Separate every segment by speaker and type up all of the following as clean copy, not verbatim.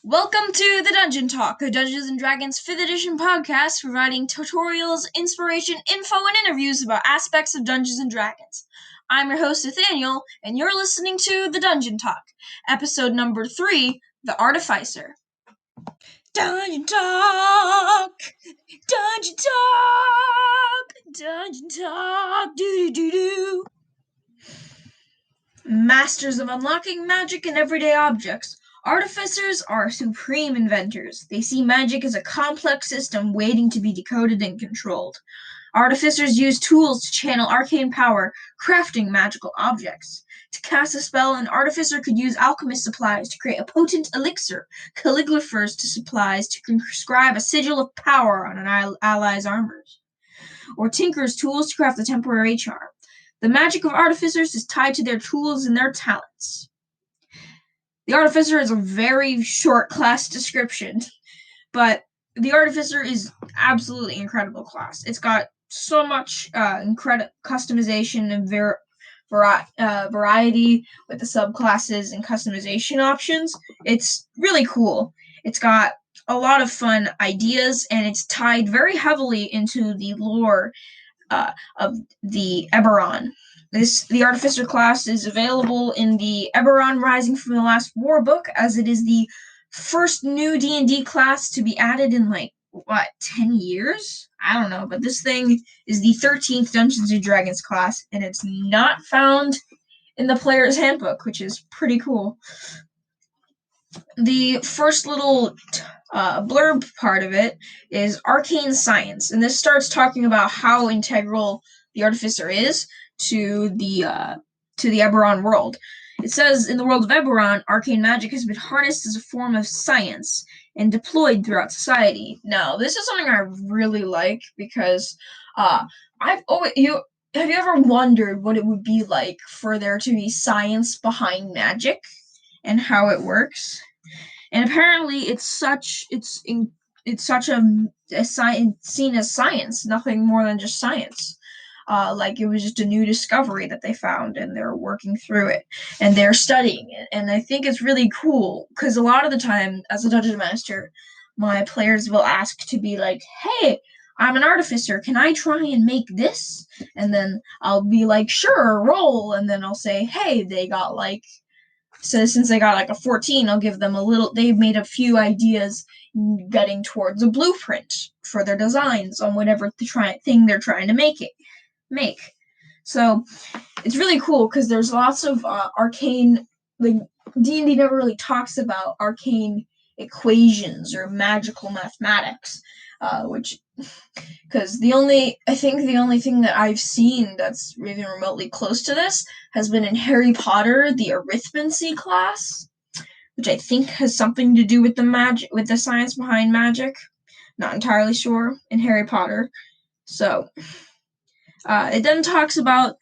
Speaker 1: Welcome to the Dungeon Talk, a Dungeons & Dragons 5th edition podcast providing tutorials, inspiration, info, and interviews about aspects of Dungeons & Dragons. I'm your host, Nathaniel, and you're listening to the Dungeon Talk, episode number 3, The Artificer. Dungeon Talk! Dungeon Talk! Dungeon Talk! Do-do-do-do! Masters of unlocking magic in everyday objects. Artificers are supreme inventors. They see magic as a complex system waiting to be decoded and controlled. Artificers use tools to channel arcane power, crafting magical objects. To cast a spell, an artificer could use alchemist supplies to create a potent elixir, calligraphers to supplies to inscribe a sigil of power on an ally's armors, or tinker's tools to craft a temporary charm. The magic of artificers is tied to their tools and their talents. The Artificer is a very short class description, but the Artificer is absolutely incredible class. It's got so much customization and variety with the subclasses and customization options. It's really cool. It's got a lot of fun ideas, and it's tied very heavily into the lore of the Eberron. The Artificer class is available in the Eberron Rising from the Last War book, as it is the first new D&D class to be added in, 10 years? I don't know, but this thing is the 13th Dungeons & Dragons class, and it's not found in the Player's Handbook, which is pretty cool. The first little blurb part of it is arcane science, and this starts talking about how integral the Artificer is to the Eberron world. It says, in the world of Eberron, arcane magic has been harnessed as a form of science and deployed throughout society. Now, this is something I really like because have you ever wondered what it would be like for there to be science behind magic and how it works? And apparently, it's such a science seen as science, nothing more than just science. It was just a new discovery that they found, and they're working through it, and they're studying it. And I think it's really cool, because a lot of the time, as a dungeon master, my players will ask to be like, hey, I'm an artificer, can I try and make this? And then I'll be like, sure, roll, and then I'll say, hey, since they got a 14, I'll give them they've made a few ideas getting towards a blueprint for their designs on whatever thing they're trying to make. So it's really cool because there's lots of arcane, D&D never really talks about arcane equations or magical mathematics, because the only thing that I've seen that's even remotely close to this has been in Harry Potter, the arithmancy class, which I think has something to do with the science behind magic. Not entirely sure in Harry Potter. So it then talks about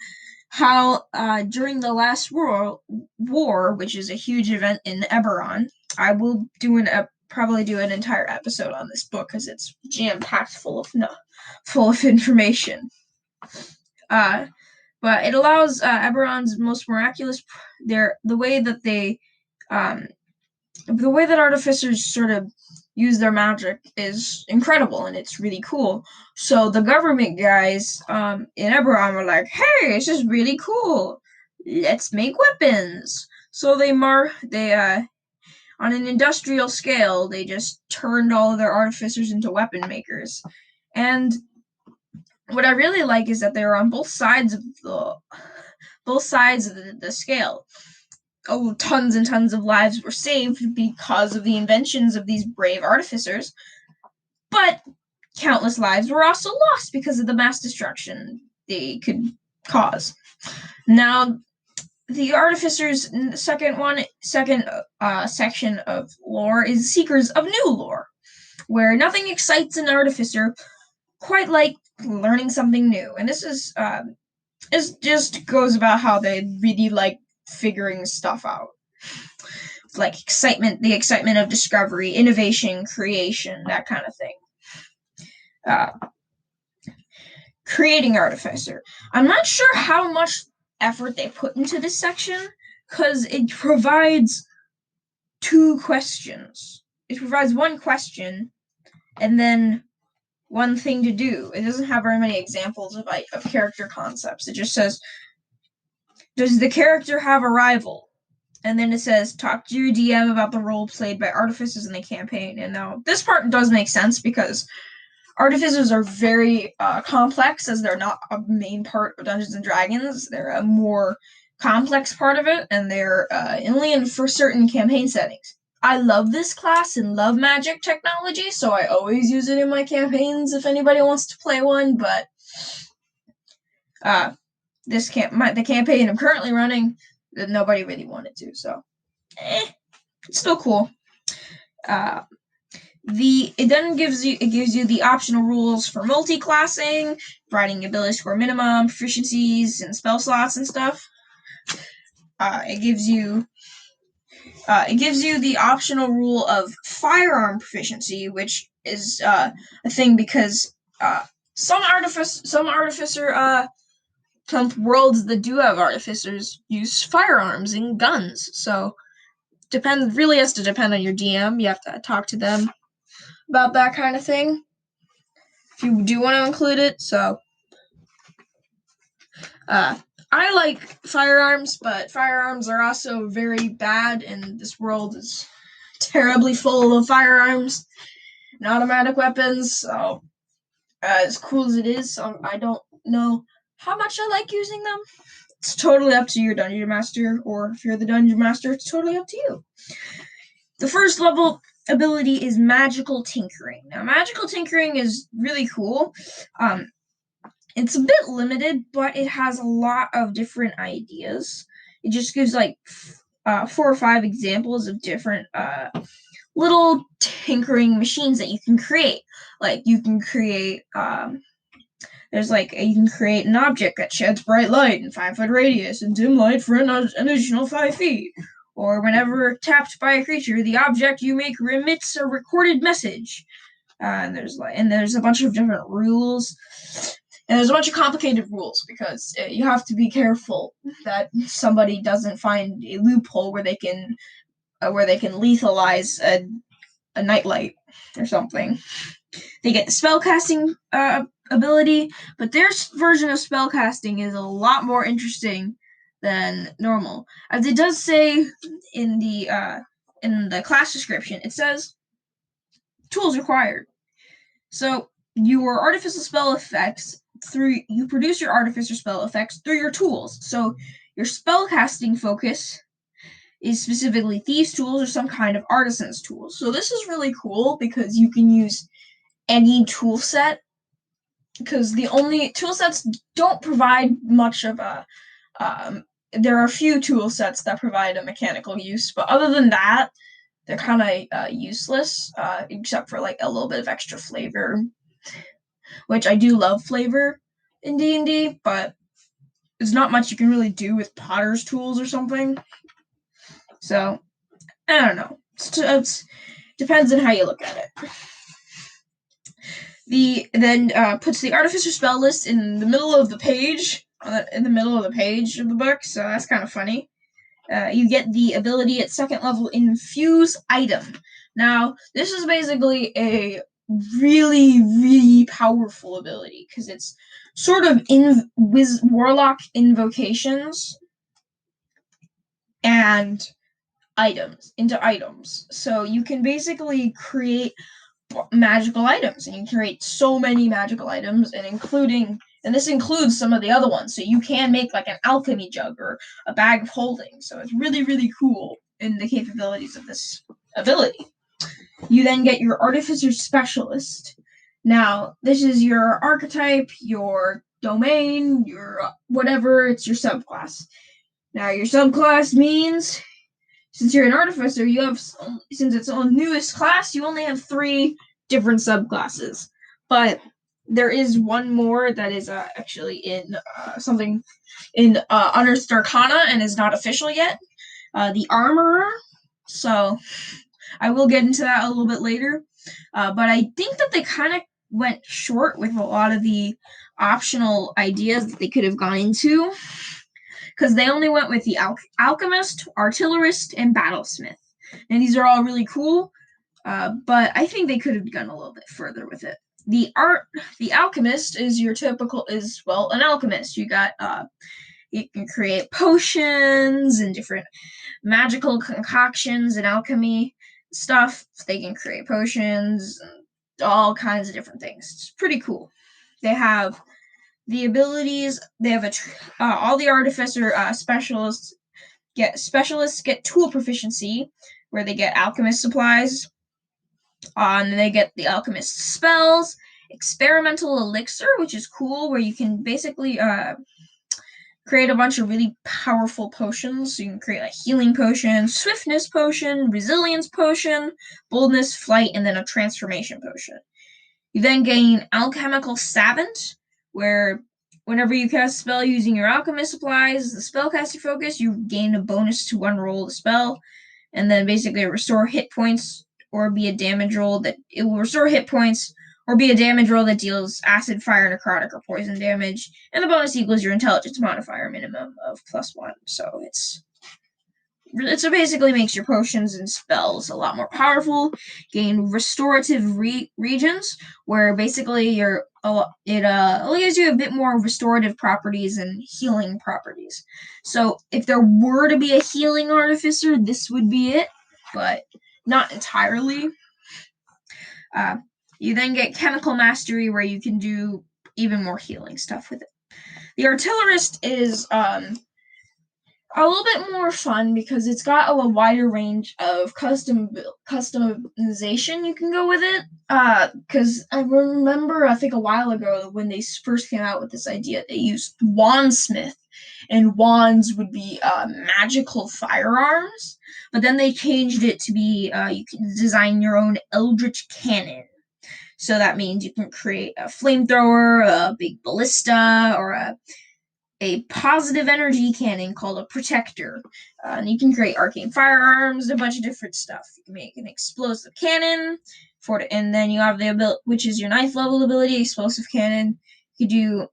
Speaker 1: how during the last war, which is a huge event in Eberron, I will probably do an entire episode on this book because it's jam-packed full of information. But it allows Eberron's most miraculous. The way that artificers sort of use their magic is incredible, and it's really cool. So the government guys in Eberron were like, hey, this is really cool. Let's make weapons. So they on an industrial scale, they just turned all of their artificers into weapon makers. And what I really like is that they're on both sides of the scale. Oh, tons and tons of lives were saved because of the inventions of these brave artificers, but countless lives were also lost because of the mass destruction they could cause. Now, the Artificer's second section of lore is Seekers of New Lore, where nothing excites an artificer quite like learning something new. And this is it just goes about how they really like figuring stuff out. Like the excitement of discovery, innovation, creation, that kind of thing. Creating Artificer. I'm not sure how much effort they put into this section, because it provides 2 questions. provides one question and then one thing to do. It doesn't have very many examples of character concepts. It just says, does the character have a rival? And then it says, talk to your DM about the role played by artificers in the campaign. And now this part does make sense because artificers are very complex, as they're not a main part of Dungeons & Dragons. They're a more complex part of it, and they're only in for certain campaign settings. I love this class and love magic technology, so I always use it in my campaigns if anybody wants to play one, but the campaign I'm currently running, nobody really wanted to, so it's still cool. It then gives you the optional rules for multi-classing, providing ability score minimum, proficiencies, and spell slots and stuff. It gives you the optional rule of firearm proficiency, which is a thing because some artificer worlds that do have artificers use firearms and guns. So really has to depend on your DM. You have to talk to them about that kind of thing if you do want to include it. So I like firearms, but firearms are also very bad, and this world is terribly full of firearms and automatic weapons. So as cool as it is, I don't know how much I like using them. It's totally up to your dungeon master, or if you're the dungeon master, it's totally up to you. The first level ability is magical tinkering. Now, magical tinkering is really cool. It's a bit limited, but it has a lot of different ideas. It just gives 4 or 5 examples of different little tinkering machines that you can create. Like you can create you can create an object that sheds bright light in 5-foot radius and dim light for an additional 5 feet. Or whenever tapped by a creature, the object you make remits a recorded message. And there's a bunch of different rules. And there's a bunch of complicated rules because you have to be careful that somebody doesn't find a loophole where they can lethalize a nightlight or something. They get the spellcasting ability, but their version of spellcasting is a lot more interesting than normal. As it does say in the class description, it says tools required. So your artificial spell effects you produce your artificer spell effects through your tools. So your spellcasting focus is specifically thieves' tools or some kind of artisan's tools. So this is really cool because you can use any tool set, because the only tool sets don't provide much of a there are a few tool sets that provide a mechanical use, but other than that, they're kind of useless, except for a little bit of extra flavor, which I do love flavor in D&D, but there's not much you can really do with potter's tools or something. So, I don't know. It depends on how you look at it. Then puts the artificer spell list in the middle of the page, of the book, so that's kind of funny. You get the ability at 2nd level, Infuse Item. Now, this is basically a really, really powerful ability, because it's sort of warlock invocations and into items. So you can basically create magical items, and you can create so many magical items, and this includes some of the other ones. So you can make an alchemy jug or a bag of holding. So it's really, really cool in the capabilities of this ability. You then get your Artificer Specialist. Now, this is your archetype, your domain, your whatever, it's your subclass. Now, your subclass means, since you're an Artificer, since it's the newest class, you only have 3 different subclasses. But there is one more that is actually in something in Unearthed Arcana and is not official yet. The Armorer. So I will get into that a little bit later. But I think that they kind of went short with a lot of the optional ideas that they could have gone into, because they only went with the Alchemist, Artillerist, and Battlesmith. And these are all really cool. But I think they could have gone a little bit further with it. The alchemist is your typical an alchemist. You can create potions and different magical concoctions and alchemy stuff. They can create potions and all kinds of different things. It's pretty cool. They have the abilities. They have all the artificer specialists get tool proficiency, where they get alchemist supplies. And they get the alchemist spells, experimental elixir, which is cool, where you can basically create a bunch of really powerful potions. So you can create a healing potion, swiftness potion, resilience potion, boldness, flight, and then a transformation potion. You then gain alchemical savant, where whenever you cast a spell using your alchemist supplies, the spellcaster focus, you gain a bonus to one roll of the spell, and then basically restore hit points or be a damage roll that it will restore hit points or be a damage roll that deals acid, fire, necrotic, or poison damage, and the bonus equals your intelligence modifier minimum of +1. So it basically makes your potions and spells a lot more powerful. Gain restorative regions, where basically it gives you a bit more restorative properties and healing properties. So if there were to be a healing artificer, this would be it, but not entirely. You then get chemical mastery, where you can do even more healing stuff with it. The artillerist is a little bit more fun because it's got a wider range of customization you can go with it. Because I remember, I think a while ago when they first came out with this idea, they used wandsmith, and wands would be magical firearms. But then they changed it to be you can design your own eldritch cannon. So that means you can create a flamethrower, a big ballista, or a positive energy cannon called a protector. And you can create arcane firearms, a bunch of different stuff. You can make an explosive cannon, and then you have the ability, which is your 9th level ability, explosive cannon. You do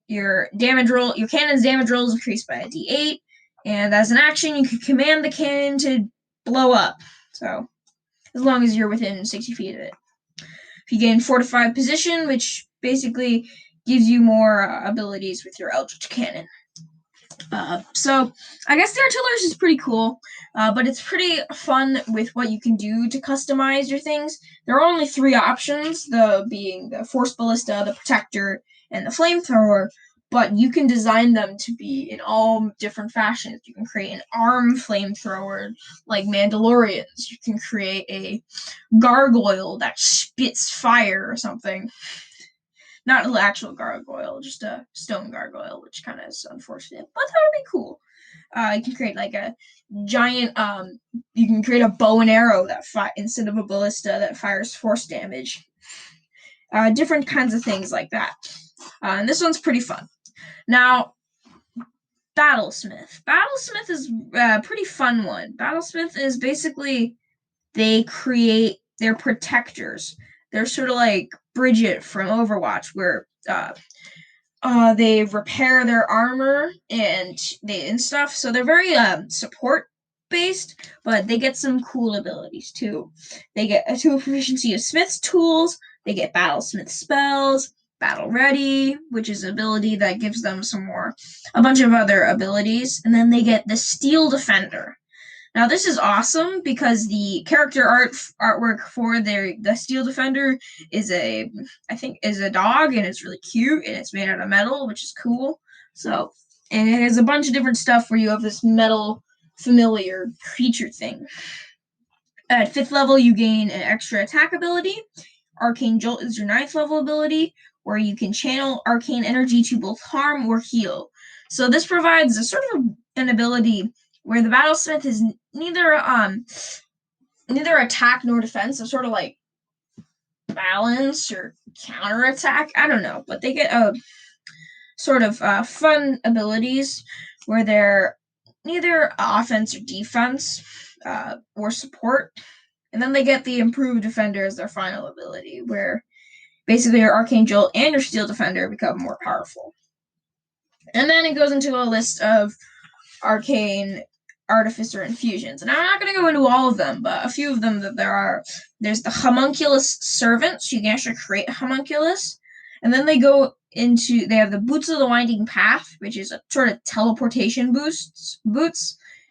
Speaker 1: your damage roll. Your cannon's damage roll is increased by a d8, and as an action, you can command the cannon to blow up. So as long as you're within 60 feet of it. If you gain fortified position, which basically gives you more abilities with your eldritch cannon. So I guess the artillerist is pretty cool, but it's pretty fun with what you can do to customize your things. There are only 3 options, being the force ballista, the protector, and the flamethrower, but you can design them to be in all different fashions. You can create an arm flamethrower like Mandalorians. You can create a gargoyle that spits fire or something. Not an actual gargoyle, just a stone gargoyle, which kind of is unfortunate, but that would be cool. You can create like a giant, you can create a bow and arrow that instead of a ballista that fires force damage. Different kinds of things like that. And this one's pretty fun. Now, Battlesmith. Battlesmith is a pretty fun one. Battlesmith is basically, they create their protectors. They're sort of like Bridget from Overwatch, where they repair their armor and stuff. So they're very support based, but they get some cool abilities too. They get a tool proficiency of Smith's tools. They get Battlesmith spells, Battle Ready, which is an ability that gives them a bunch of other abilities, and then they get the Steel Defender. Now this is awesome because the character artwork for the Steel Defender is a dog, and it's really cute, and it's made out of metal, which is cool. So, and it has a bunch of different stuff where you have this metal familiar creature thing. At 5th level, you gain an extra attack ability. Arcane Jolt is your 9th level ability, where you can channel arcane energy to both harm or heal. So this provides a sort of an ability where the Battlesmith is neither attack nor defense. It's sort of like balance or counterattack. I don't know, but they get sort of fun abilities where they're neither offense or defense or support. And then they get the Improved Defender as their final ability, where basically your Arcane Jolt and your Steel Defender become more powerful. And then it goes into a list of arcane Artificer infusions. And I'm not going to go into all of them, but a few of them that there are. There's the Homunculus Servant, so you can actually create a homunculus. And then they have the Boots of the Winding Path, which is a sort of teleportation boots.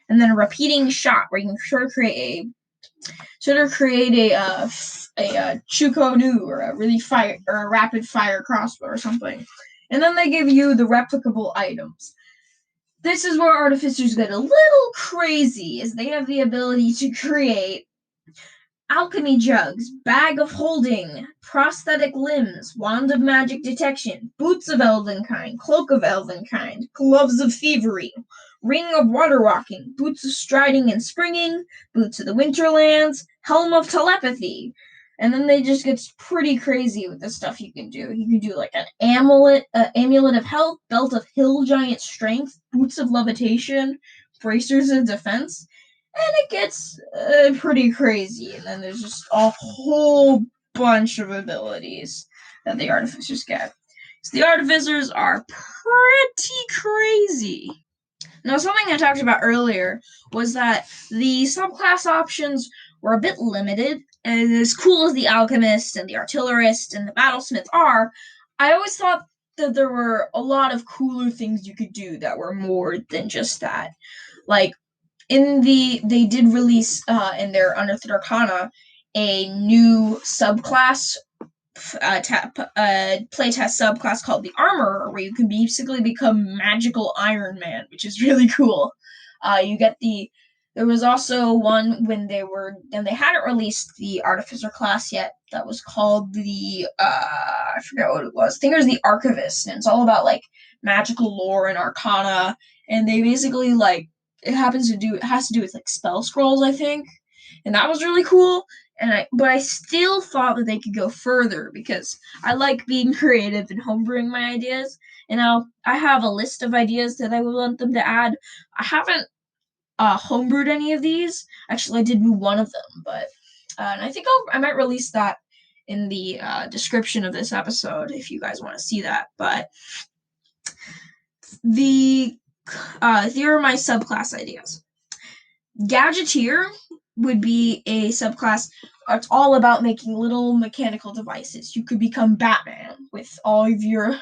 Speaker 1: And then a Repeating Shot, where you can sort of create a Chuko Nu or a rapid fire crossbow or something. And then they give you the replicable items. This is where Artificers get a little crazy, as they have the ability to create alchemy jugs, bag of holding, prosthetic limbs, wand of magic detection, boots of elvenkind, cloak of elvenkind, gloves of thievery, ring of water walking, boots of striding and springing, boots of the winterlands, helm of telepathy. And then they just get pretty crazy with the stuff you can do. You can do like an amulet of health, belt of hill giant strength, boots of levitation, bracers of defense, and it gets pretty crazy. And then there's just a whole bunch of abilities that the Artificers get. So the Artificers are pretty crazy. Now, something I talked about earlier was that the subclass options were a bit limited, and as cool as the Alchemist and the Artillerist and the Battlesmith are, I always thought that there were a lot of cooler things you could do that were more than just that. Like, they did release in their Unearthed Arcana a new subclass playtest subclass called the Armorer, where you can basically become magical Iron Man, which is really cool. There was also one when they hadn't released the Artificer class yet, that was called the I forget what it was. I think it was the Archivist, and it's all about like magical lore and arcana, and they basically like it has to do with like spell scrolls, I think. And that was really cool. But I still thought that they could go further, because I like being creative and homebrewing my ideas. And I have a list of ideas that I would want them to add. I haven't homebrewed any of these. Actually, I did do one of them, but and I think I might release that in the description of this episode if you guys want to see that. But here are my subclass ideas. Gadgeteer would be a subclass. It's all about making little mechanical devices. You could become Batman with all of your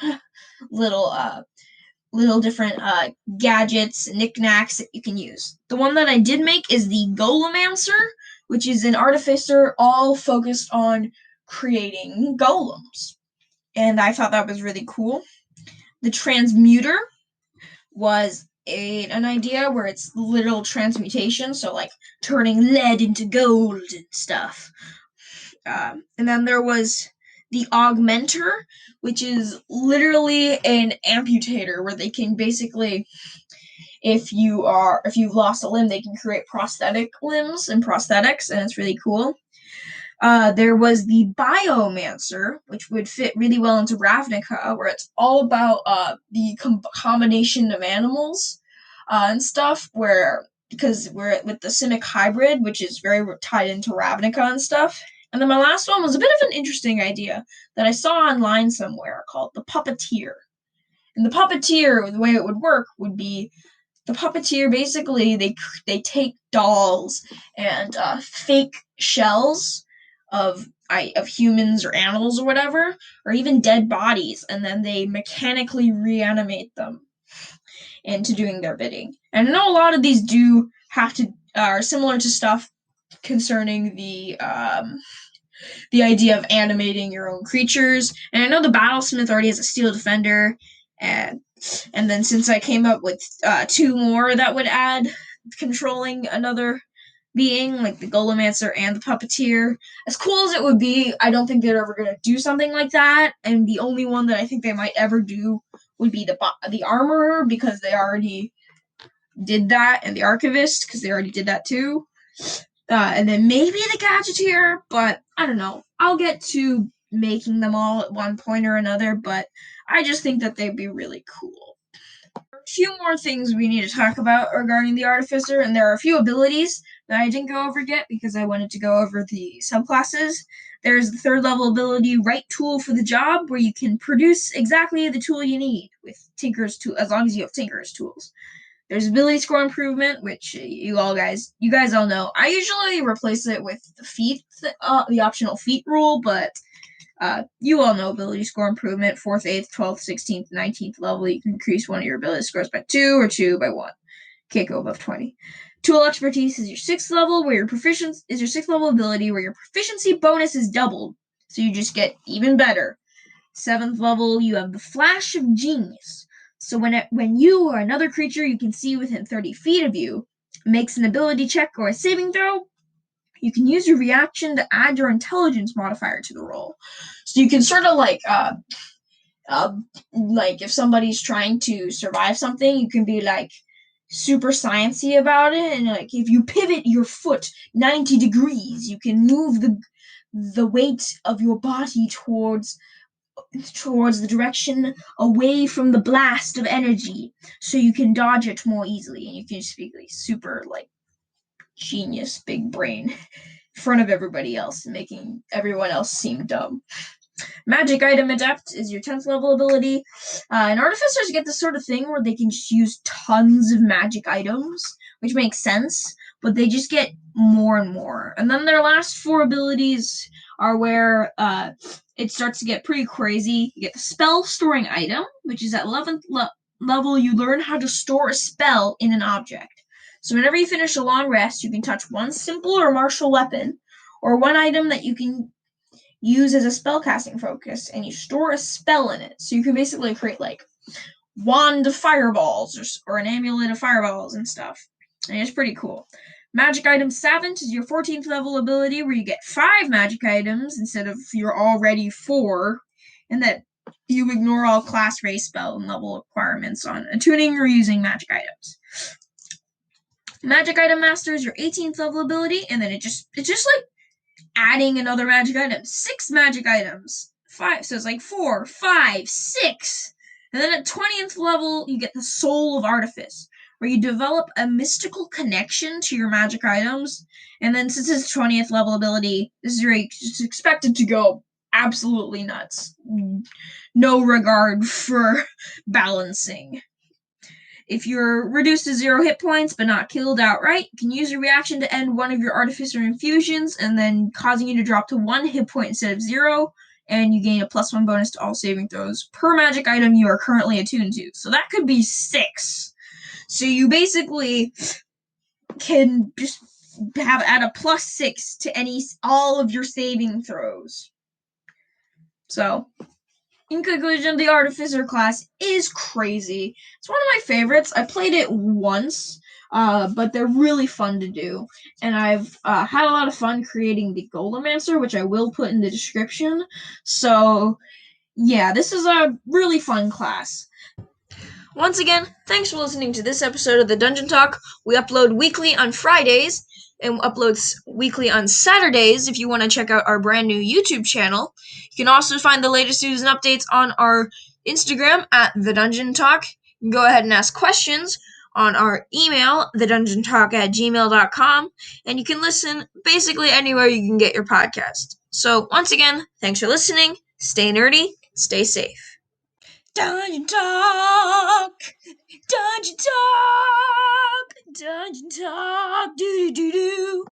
Speaker 1: little different gadgets, knickknacks that you can use. The one that I did make is the Golemancer, which is an Artificer all focused on creating golems. And I thought that was really cool. The Transmuter was an idea where it's literal transmutation, so like turning lead into gold and stuff. And then there was the Augmenter, which is literally an amputator, where they can basically, if you've lost a limb, they can create prosthetic limbs and prosthetics, and it's really cool. There was the Biomancer, which would fit really well into Ravnica, where it's all about the combination of animals and stuff, because we're with the Simic Hybrid, which is very tied into Ravnica and stuff. And then my last one was a bit of an interesting idea that I saw online somewhere called the Puppeteer. And the Puppeteer, the way it would work would be, the Puppeteer, basically, they take dolls and fake shells of humans or animals or whatever, or even dead bodies, and then they mechanically reanimate them into doing their bidding. And I know a lot of these are similar to stuff concerning the idea of animating your own creatures. And I know the Battlesmith already has a Steel Defender, and then since I came up with 2 more that would add controlling another being, like the Golemancer and the Puppeteer. As cool as it would be, I don't think they're ever going to do something like that, and the only one that I think they might ever do would be the Armorer, because they already did that, and the Archivist, because they already did that too. And then maybe the Gadgeteer, but I don't know. I'll get to making them all at one point or another, but I just think that they'd be really cool. There are a few more things we need to talk about regarding the Artificer, and there are a few abilities that I didn't go over yet because I wanted to go over the subclasses. There's the 3rd level ability, Right Tool for the Job, where you can produce exactly the tool you need with Tinker's tool, as long as you have Tinker's tools. There's ability score improvement, which you guys all know. I usually replace it with the feat, the optional feat rule, but you all know ability score improvement. 4th, 8th, 12th, 16th, 19th level, you can increase one of your ability scores by 2 or 2 by 1. Can't go above 20. Tool expertise is your 6th level, where your proficiency is your 6th level ability, where your proficiency bonus is doubled, so you just get even better. 7th level, you have the flash of genius. So when you or another creature you can see within 30 feet of you makes an ability check or a saving throw, you can use your reaction to add your intelligence modifier to the roll. So you can sort of like if somebody's trying to survive something, you can be like super sciencey about it, and like if you pivot your foot 90 degrees, you can move the weight of your body towards the direction away from the blast of energy, so you can dodge it more easily, and you can just be like super like genius big brain in front of everybody else, making everyone else seem dumb. Magic Item Adept is your 10th level ability. And Artificers get this sort of thing where they can just use tons of magic items, which makes sense, but they just get more and more. And then their last 4 abilities are where it starts to get pretty crazy. You get the Spell Storing Item, which is at 11th level, you learn how to store a spell in an object. So whenever you finish a long rest, you can touch one simple or martial weapon, or one item that you can use as a spellcasting focus, and you store a spell in it. So you can basically create like wand of fireballs or an amulet of fireballs and stuff. And it's pretty cool. Magic Item Savant is your 14th level ability, where you get 5 magic items instead of your already 4, and that you ignore all class, race, spell, and level requirements on attuning or using magic items. Magic Item Master is your 18th level ability, and then it's just like adding another magic item. 6 magic items. 5. So it's like 4, 5, 6. And then at 20th level, you get the Soul of Artifice, where you develop a mystical connection to your magic items. And then since it's 20th level ability, this is expected to go absolutely nuts. No regard for balancing. If you're reduced to 0 hit points but not killed outright, you can use your reaction to end one of your Artificer infusions, and then causing you to drop to 1 hit point instead of 0, and you gain a +1 bonus to all saving throws per magic item you are currently attuned to. So that could be 6. So you basically can just add a +6 to all of your saving throws. So in conclusion, the Artificer class is crazy. It's one of my favorites. I played it once, but they're really fun to do. And I've had a lot of fun creating the Golemancer, which I will put in the description. So, yeah, this is a really fun class. Once again, thanks for listening to this episode of the Dungeon Talk. We upload weekly on Fridays and uploads weekly on Saturdays if you want to check out our brand new YouTube channel. You can also find the latest news and updates on our Instagram at The Dungeon Talk. You can go ahead and ask questions on our email, thedungeontalk@gmail.com, and you can listen basically anywhere you can get your podcast. So once again, thanks for listening. Stay nerdy, stay safe. Dungeon Talk! Dungeon Talk! Dungeon Talk! Do do do do!